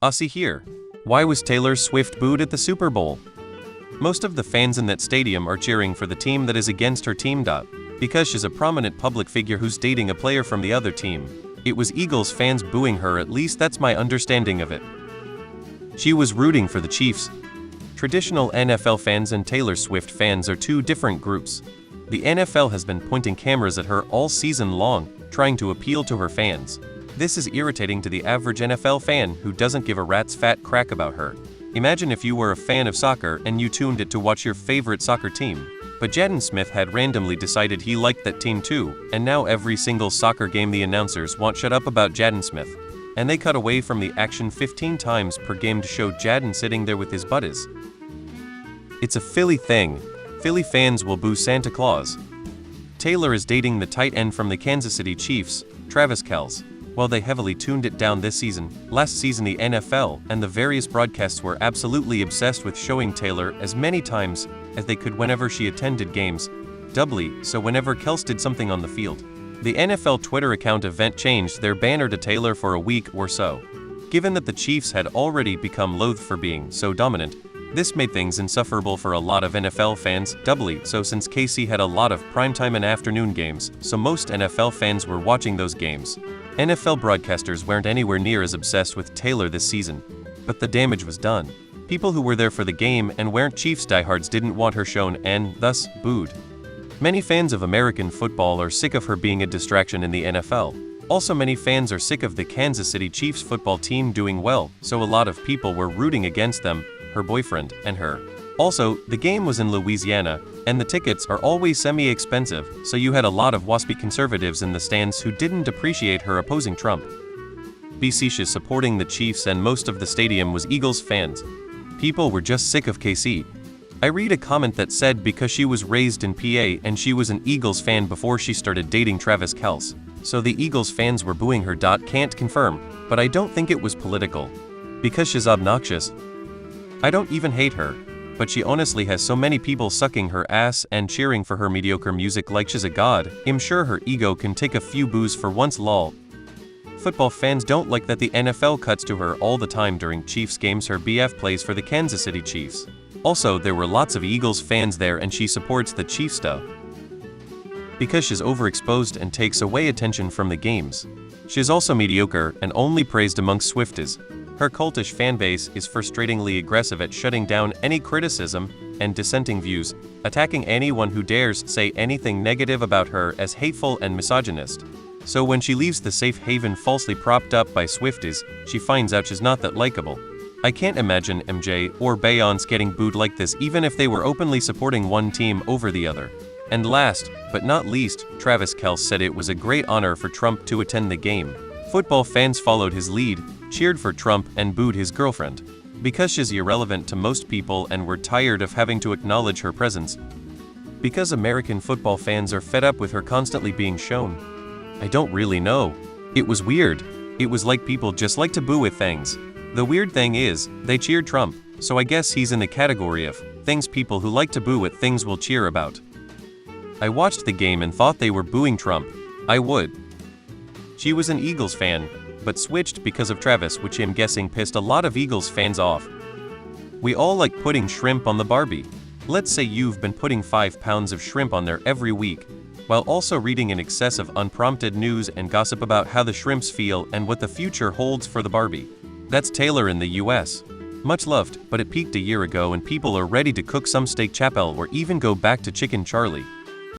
Aussie here. Why was Taylor Swift booed at the Super Bowl? Most of the fans in that stadium are cheering for the team that is against her team. Because she's a prominent public figure who's dating a player from the other team. It was Eagles fans booing her, at least that's my understanding of it. She was rooting for the Chiefs. Traditional NFL fans and Taylor Swift fans are two different groups. The NFL has been pointing cameras at her all season long, trying to appeal to her fans. This is irritating to the average NFL fan who doesn't give a rat's fat crack about her. Imagine if you were a fan of soccer and you tuned it to watch your favorite soccer team. But Jaden Smith had randomly decided he liked that team too, and now every single soccer game the announcers want shut up about Jaden Smith. And they cut away from the action 15 times per game to show Jaden sitting there with his buddies. It's a Philly thing. Philly fans will boo Santa Claus. Taylor is dating the tight end from the Kansas City Chiefs, Travis Kelce. While they heavily tuned it down this season, last season the NFL and the various broadcasts were absolutely obsessed with showing Taylor as many times as they could whenever she attended games, doubly so whenever Kelce did something on the field. The NFL Twitter account event changed their banner to Taylor for a week or so. Given that the Chiefs had already become loath for being so dominant, this made things insufferable for a lot of NFL fans, doubly so since KC had a lot of primetime and afternoon games, so most NFL fans were watching those games. NFL broadcasters weren't anywhere near as obsessed with Taylor this season, but the damage was done. People who were there for the game and weren't Chiefs diehards didn't want her shown and, thus, booed. Many fans of American football are sick of her being a distraction in the NFL. Also, many fans are sick of the Kansas City Chiefs football team doing well, so a lot of people were rooting against them, her boyfriend, and her. Also, the game was in Louisiana, and the tickets are always semi-expensive, so you had a lot of waspy conservatives in the stands who didn't appreciate her opposing Trump. BC is supporting the Chiefs and most of the stadium was Eagles fans. People were just sick of KC. I read a comment that said because she was raised in PA and she was an Eagles fan before she started dating Travis Kelce, so the Eagles fans were booing her. Can't confirm, but I don't think it was political. Because she's obnoxious. I don't even hate her, but she honestly has so many people sucking her ass and cheering for her mediocre music like she's a god. I'm sure her ego can take a few boos for once. Lol. Football fans don't like that the NFL cuts to her all the time during Chiefs games. Her BF plays for the Kansas City Chiefs. Also, there were lots of Eagles fans there and she supports the Chiefs stuff. Because she's overexposed and takes away attention from the games. She's also mediocre and only praised amongst Swifties. Her cultish fanbase is frustratingly aggressive at shutting down any criticism and dissenting views, attacking anyone who dares say anything negative about her as hateful and misogynist. So when she leaves the safe haven falsely propped up by Swifties, she finds out she's not that likable. I can't imagine MJ or Beyonce getting booed like this even if they were openly supporting one team over the other. And last, but not least, Travis Kelce said it was a great honor for Trump to attend the game. Football fans followed his lead, cheered for Trump and booed his girlfriend. Because she's irrelevant to most people and were tired of having to acknowledge her presence. Because American football fans are fed up with her constantly being shown. I don't really know. It was weird. It was like people just like to boo with things. The weird thing is, they cheered Trump, so I guess he's in the category of things people who like to boo at things will cheer about. I watched the game and thought they were booing Trump. I would. She was an Eagles fan, but switched because of Travis, which I'm guessing pissed a lot of Eagles fans off. We all like putting shrimp on the Barbie. Let's say you've been putting 5 pounds of shrimp on there every week, while also reading an excess of unprompted news and gossip about how the shrimps feel and what the future holds for the Barbie. That's Taylor in the US. Much loved, but it peaked a year ago and people are ready to cook some steak chapel or even go back to Chicken Charlie.